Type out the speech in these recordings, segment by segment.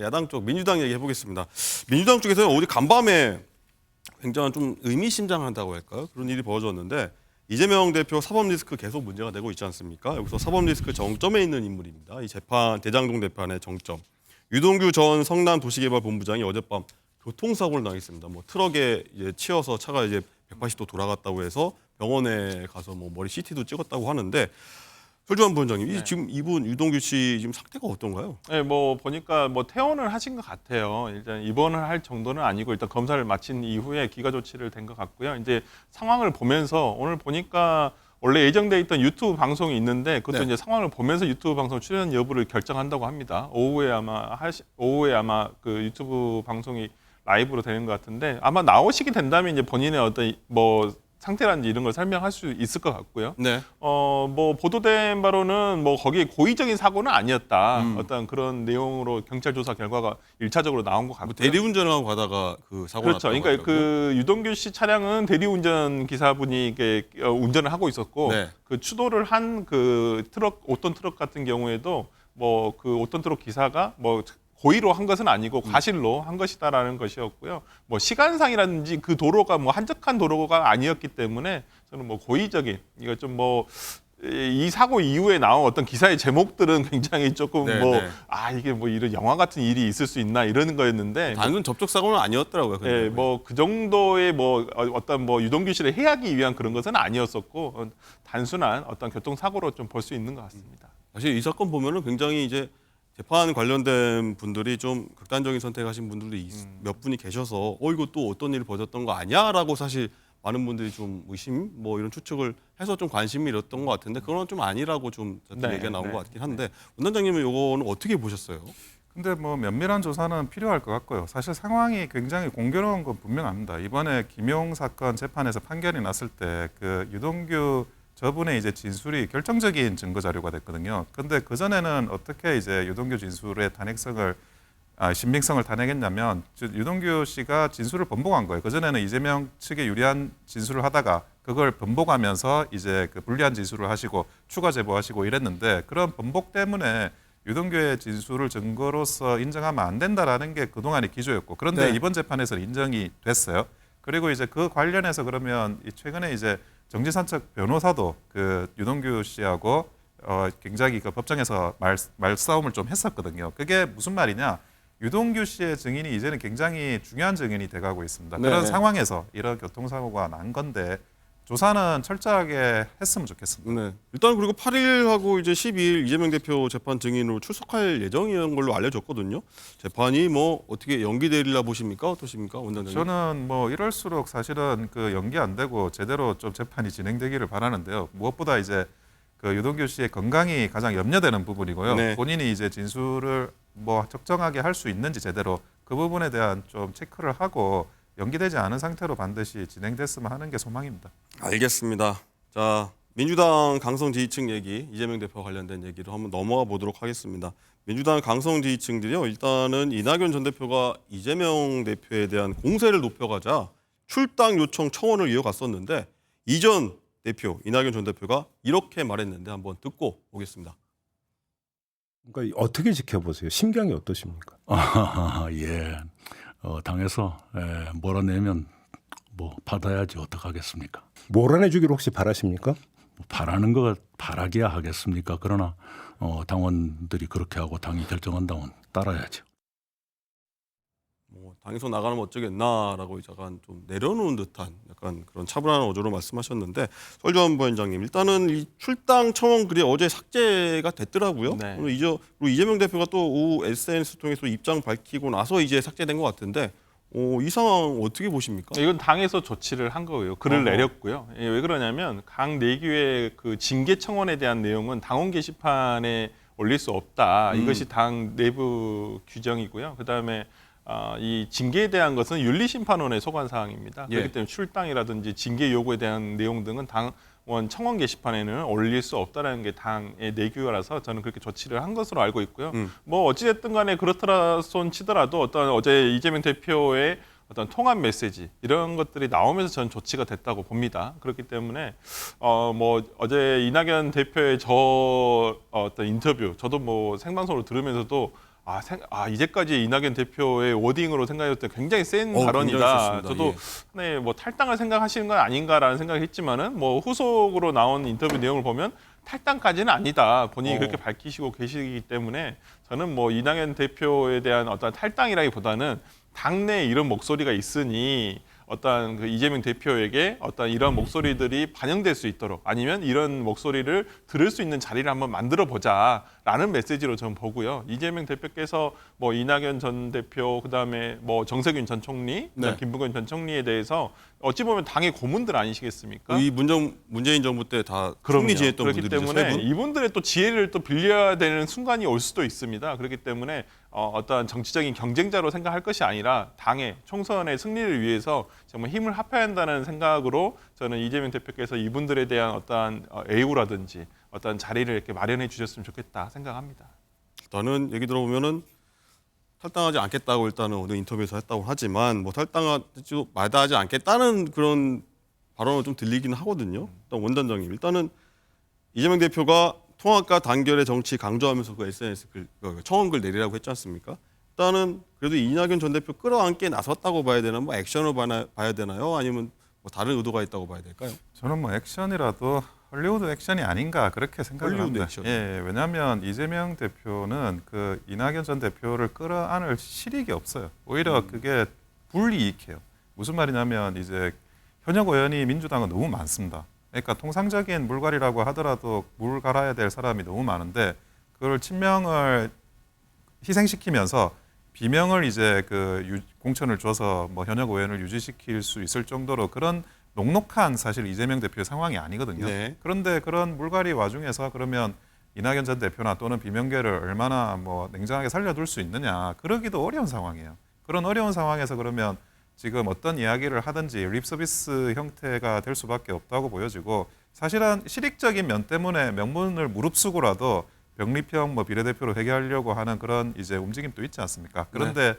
야당 쪽 민주당 얘기 해보겠습니다. 민주당 쪽에서는 어제 간밤에 굉장한 좀 의미심장한다고 할까요? 그런 일이 벌어졌는데 이재명 대표 사법 리스크 계속 문제가 되고 있지 않습니까? 여기서 사법 리스크 정점에 있는 인물입니다. 이 재판 대장동 재판의 정점. 유동규 전 성남도시개발본부장이 어젯밤 교통사고를 당했습니다. 뭐 트럭에 이제 치여서 차가 이제 180도 돌아갔다고 해서 병원에 가서 뭐 머리 CT도 찍었다고 하는데 설주환 부원장님, 네. 지금 이분 유동규 씨 지금 상태가 어떤가요? 네, 뭐 보니까 뭐 퇴원을 하신 것 같아요. 일단 입원을 할 정도는 아니고 일단 검사를 마친 이후에 기가 조치를 된 것 같고요. 이제 상황을 보면서 오늘 보니까 원래 예정돼 있던 유튜브 방송이 있는데 그것도 네. 이제 상황을 보면서 유튜브 방송 출연 여부를 결정한다고 합니다. 오후에 아마 그 유튜브 방송이 라이브로 되는 것 같은데 아마 나오시게 된다면 이제 본인의 어떤 뭐 상태라든지 이런 걸 설명할 수 있을 것 같고요. 네. 뭐 보도된 바로는 뭐 거기에 고의적인 사고는 아니었다. 어떤 그런 내용으로 경찰 조사 결과가 1차적으로 나온 것 같고요. 뭐 대리운전을 하고 가다가 그 사고가 그렇죠. 났다고 그러니까 하더라고요. 그 유동규 씨 차량은 대리운전 기사분이 이게 운전을 하고 있었고 네. 그 추돌을 한 그 트럭 5톤 트럭 같은 경우에도 뭐 그 5톤 트럭 기사가 뭐 고의로 한 것은 아니고 과실로 한 것이다라는 것이었고요. 뭐 시간상이라든지 그 도로가 뭐 한적한 도로가 아니었기 때문에 저는 뭐 고의적인 이거 좀 뭐 이 사고 이후에 나온 어떤 기사의 제목들은 굉장히 조금 네, 뭐 네. 이게 뭐 이런 영화 같은 일이 있을 수 있나 이러는 거였는데 단순 접촉 사고는 아니었더라고요. 근데. 예, 뭐 그 정도의 뭐 어떤 뭐 유동규 씨를 해하기 위한 그런 것은 아니었었고 단순한 어떤 교통 사고로 좀 볼 수 있는 것 같습니다. 사실 이 사건 보면은 굉장히 이제 재판 관련된 분들이 좀 극단적인 선택하신 분들도 몇 분이 계셔서 이거 또 어떤 일이 벌어졌던 거 아니야라고 사실 많은 분들이 좀 의심 뭐 이런 추측을 해서 좀 관심이 잃었던 것 같은데 그건 좀 아니라고 좀 네, 얘기가 나온 네, 것 같긴 한데 원장님은 이거는 어떻게 보셨어요? 근데 뭐 면밀한 조사는 필요할 것 같고요. 사실 상황이 굉장히 공교로운 건 분명합니다. 이번에 김용 사건 재판에서 판결이 났을 때 그 유동규 저분의 이제 진술이 결정적인 증거 자료가 됐거든요. 근데 그 전에는 어떻게 이제 유동규 진술의 신빙성을 탄핵했냐면 유동규 씨가 진술을 번복한 거예요. 그 전에는 이재명 측에 유리한 진술을 하다가 그걸 번복하면서 이제 그 불리한 진술을 하시고 추가 제보하시고 이랬는데 그런 번복 때문에 유동규의 진술을 증거로서 인정하면 안 된다라는 게 그동안의 기조였고 그런데 네. 이번 재판에서는 인정이 됐어요. 그리고 이제 그 관련해서 그러면 최근에 이제 정진상 측 변호사도 그 유동규 씨하고 굉장히 그 법정에서 말싸움을 좀 했었거든요. 그게 무슨 말이냐? 유동규 씨의 증인이 이제는 굉장히 중요한 증인이 돼가고 있습니다. 네. 그런 상황에서 이런 교통사고가 난 건데 조사는 철저하게 했으면 좋겠습니다. 네. 일단 그리고 8일하고 이제 12일 이재명 대표 재판 증인으로 출석할 예정이라는 걸로 알려졌거든요. 재판이 뭐 어떻게 연기되리라 보십니까? 어떠십니까, 원장님? 저는 뭐 이럴수록 사실은 그 연기 안 되고 제대로 좀 재판이 진행되기를 바라는데요. 무엇보다 이제 그 유동규 씨의 건강이 가장 염려되는 부분이고요. 네. 본인이 이제 진술을 뭐 적정하게 할 수 있는지 제대로 그 부분에 대한 좀 체크를 하고 연기되지 않은 상태로 반드시 진행됐으면 하는 게 소망입니다. 알겠습니다. 자, 민주당 강성 지지층 얘기, 이재명 대표와 관련된 얘기를 한번 넘어가 보도록 하겠습니다. 민주당 강성 지지층들이요. 일단은 이낙연 전 대표가 이재명 대표에 대한 공세를 높여가자 출당 요청 청원을 이어갔었는데 이전 대표, 이낙연 전 대표가 이렇게 말했는데 한번 듣고 오겠습니다. 그러니까 어떻게 지켜보세요? 심경이 어떠십니까? 예. 당에서 몰아내면 뭐 받아야지 어떡하겠습니까? 몰아내주기를 혹시 바라십니까? 뭐 바라는 거 바라기야 하겠습니까? 그러나 당원들이 그렇게 하고 당이 결정한다면 따라야죠. 뭐 당에서 나가면 어쩌겠나라고 약간 좀 내려놓은 듯한 약간 그런 차분한 어조로 말씀하셨는데 설주환 부원장님 일단은 이 출당 청원 글이 어제 삭제가 됐더라고요. 네. 그리고 이재명 대표가 또 오후 SNS 통해서 입장 밝히고 나서 이제 삭제된 것 같은데 이 상황 어떻게 보십니까? 이건 당에서 조치를 한 거고요. 글을 내렸고요. 왜 그러냐면 각 내규의 그 징계 청원에 대한 내용은 당원 게시판에 올릴 수 없다. 이것이 당 내부 규정이고요. 그다음에 이 징계에 대한 것은 윤리심판원의 소관 사항입니다. 예. 그렇기 때문에 출당이라든지 징계 요구에 대한 내용 등은 당원 청원 게시판에는 올릴 수 없다라는 게 당의 내규라서 저는 그렇게 조치를 한 것으로 알고 있고요. 뭐 어찌됐든 간에 그렇더라 손 치더라도 어떤 어제 이재명 대표의 어떤 통합 메시지 이런 것들이 나오면서 저는 조치가 됐다고 봅니다. 그렇기 때문에 뭐 어제 이낙연 대표의 어떤 인터뷰 저도 뭐 생방송으로 들으면서도 이제까지 이낙연 대표의 워딩으로 생각했을 때 굉장히 센 굉장히 발언이다. 좋습니다. 저도 예. 네, 뭐 탈당을 생각하시는 건 아닌가라는 생각을 했지만은 뭐 후속으로 나온 인터뷰 내용을 보면 탈당까지는 아니다. 본인이 그렇게 밝히시고 계시기 때문에 저는 뭐 이낙연 대표에 대한 어떤 탈당이라기보다는 당내에 이런 목소리가 있으니 어떤 그 이재명 대표에게 어떤 이런 목소리들이 반영될 수 있도록 아니면 이런 목소리를 들을 수 있는 자리를 한번 만들어 보자라는 메시지로 저는 보고요. 이재명 대표께서 뭐 이낙연 전 대표 그다음에 뭐 정세균 전 총리, 네. 김부겸 전 총리에 대해서 어찌 보면 당의 고문들 아니시겠습니까? 이 문재인 정부 때 다 그럼요. 총리 지냈던 그렇기 분들이죠. 세 때문에 분. 이분들의 또 지혜를 또 빌려야 되는 순간이 올 수도 있습니다. 그렇기 때문에 어떤 정치적인 경쟁자로 생각할 것이 아니라 당의 총선의 승리를 위해서 정말 힘을 합해야 한다는 생각으로 저는 이재명 대표께서 이분들에 대한 어떠한 애우라든지 어떤 자리를 이렇게 마련해 주셨으면 좋겠다 생각합니다. 일단은 얘기 들어보면은 탈당하지 않겠다고 일단은 오늘 인터뷰에서 했다고 하지만 뭐 탈당하지 마다하지 않겠다는 그런 발언을 좀 들리기는 하거든요. 일단 원단장님 일단은 이재명 대표가 통합과 단결의 정치 강조하면서 그 SNS 청원글 내리라고 했지 않습니까? 일단은 그래도 이낙연 전 대표 끌어안게 나섰다고 봐야 되나, 뭐 액션으로 봐야 되나요? 아니면 뭐 다른 의도가 있다고 봐야 될까요? 저는 뭐 액션이라도 헐리우드 액션이 아닌가 그렇게 생각을 헐리우드 합니다. 액션. 예, 왜냐하면 이재명 대표는 그 이낙연 전 대표를 끌어안을 실익이 없어요. 오히려 그게 불이익해요. 무슨 말이냐면 이제 현역 의원이 민주당은 너무 많습니다. 그러니까 통상적인 물갈이라고 하더라도 물 갈아야 될 사람이 너무 많은데 그걸 친명을 희생시키면서 비명을 이제 공천을 줘서 뭐 현역 의원을 유지시킬 수 있을 정도로 그런 녹록한 사실 이재명 대표의 상황이 아니거든요. 네. 그런데 그런 물갈이 와중에서 그러면 이낙연 전 대표나 또는 비명계를 얼마나 뭐 냉정하게 살려둘 수 있느냐 그러기도 어려운 상황이에요. 그런 어려운 상황에서 그러면 지금 어떤 이야기를 하든지 립서비스 형태가 될 수밖에 없다고 보여지고 사실은 실익적인 면 때문에 명분을 무릅쓰고라도 병리평 뭐 비례대표로 회귀하려고 하는 그런 이제 움직임도 있지 않습니까? 그런데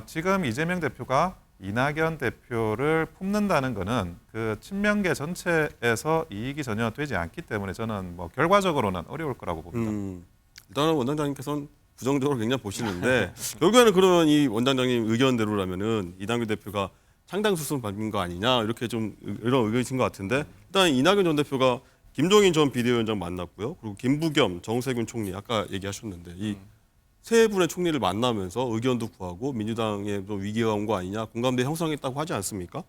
지금 이재명 대표가 이낙연 대표를 품는다는 것은 그 친명계 전체에서 이익이 전혀 되지 않기 때문에 저는 뭐 결과적으로는 어려울 거라고 봅니다. 일단은 원장님께서는 부정적으로 굉장히 보시는데 결국에는 그러면 이 원장님 의견대로라면은 이낙연 대표가 창당 수순 밟은 거 아니냐 이렇게 좀 이런 의견이신 것 같은데 일단 이낙연 전 대표가 김종인 전 비대위원장 만났고요. 그리고 김부겸, 정세균 총리 아까 얘기하셨는데 이 세 분의 총리를 만나면서 의견도 구하고 민주당에 좀 위기가 온 거 아니냐 공감대 형성했다고 하지 않습니까?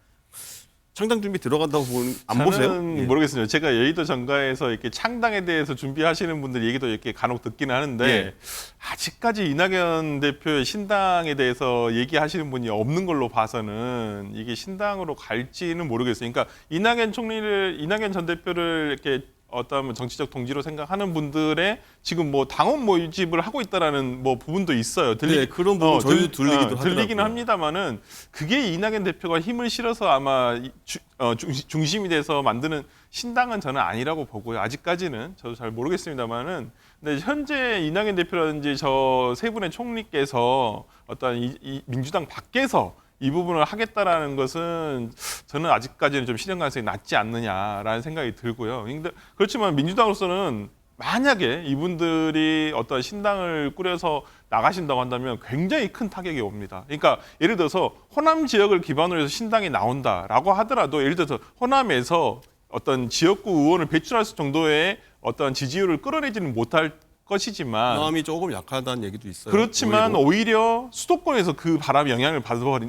창당 준비 들어간다고 보는 안 보세요? 저는 예. 모르겠습니다. 제가 여의도 정가에서 이렇게 창당에 대해서 준비하시는 분들 얘기도 이렇게 간혹 듣기는 하는데 예. 아직까지 이낙연 대표의 신당에 대해서 얘기하시는 분이 없는 걸로 봐서는 이게 신당으로 갈지는 모르겠어요. 그러니까 이낙연 전 대표를 이렇게 어떤 정치적 동지로 생각하는 분들의 지금 뭐 당원 모집을 하고 있다라는 뭐 부분도 있어요. 네, 그런 부분 저희도 들리기는 들리기는 하더라고요. 합니다만은 그게 이낙연 대표가 힘을 실어서 아마 중심이 돼서 만드는 신당은 저는 아니라고 보고요. 아직까지는 저도 잘 모르겠습니다만은 근데 현재 이낙연 대표라든지 저 세 분의 총리께서 어떤 이 민주당 밖에서 이 부분을 하겠다라는 것은 저는 아직까지는 좀 실현 가능성이 낮지 않느냐라는 생각이 들고요. 근데 그렇지만 민주당으로서는 만약에 이분들이 어떤 신당을 꾸려서 나가신다고 한다면 굉장히 큰 타격이 옵니다. 그러니까 예를 들어서 호남 지역을 기반으로 해서 신당이 나온다라고 하더라도 예를 들어서 호남에서 어떤 지역구 의원을 배출할 정도의 어떤 지지율을 끌어내지는 못할 것이지만 마음이 조금 약하다는 얘기도 있어요. 그렇지만 오히려 수도권에서 그 바람이 영향을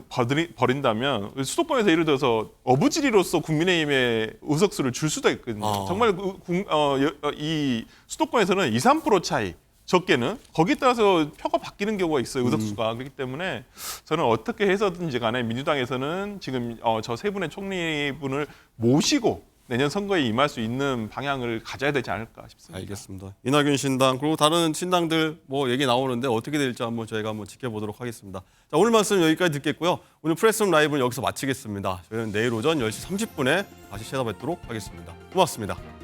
받아버린다면 수도권에서 예를 들어서 어부지리로서 국민의힘에 의석수를 줄 수도 있거든요. 정말 이 수도권에서는 2, 3% 차이 적게는 거기에 따라서 표가 바뀌는 경우가 있어요. 의석수가. 그렇기 때문에 저는 어떻게 해서든지 간에 민주당에서는 지금 저 세 분의 총리분을 모시고 내년 선거에 임할 수 있는 방향을 가져야 되지 않을까 싶습니다. 알겠습니다. 이낙연 신당 그리고 다른 신당들 뭐 얘기 나오는데 어떻게 될지 한번 저희가 한번 지켜보도록 하겠습니다. 자, 오늘 말씀 여기까지 듣겠고요. 오늘 프레스룸 라이브는 여기서 마치겠습니다. 저희는 내일 오전 10시 30분에 다시 찾아뵙도록 하겠습니다. 고맙습니다.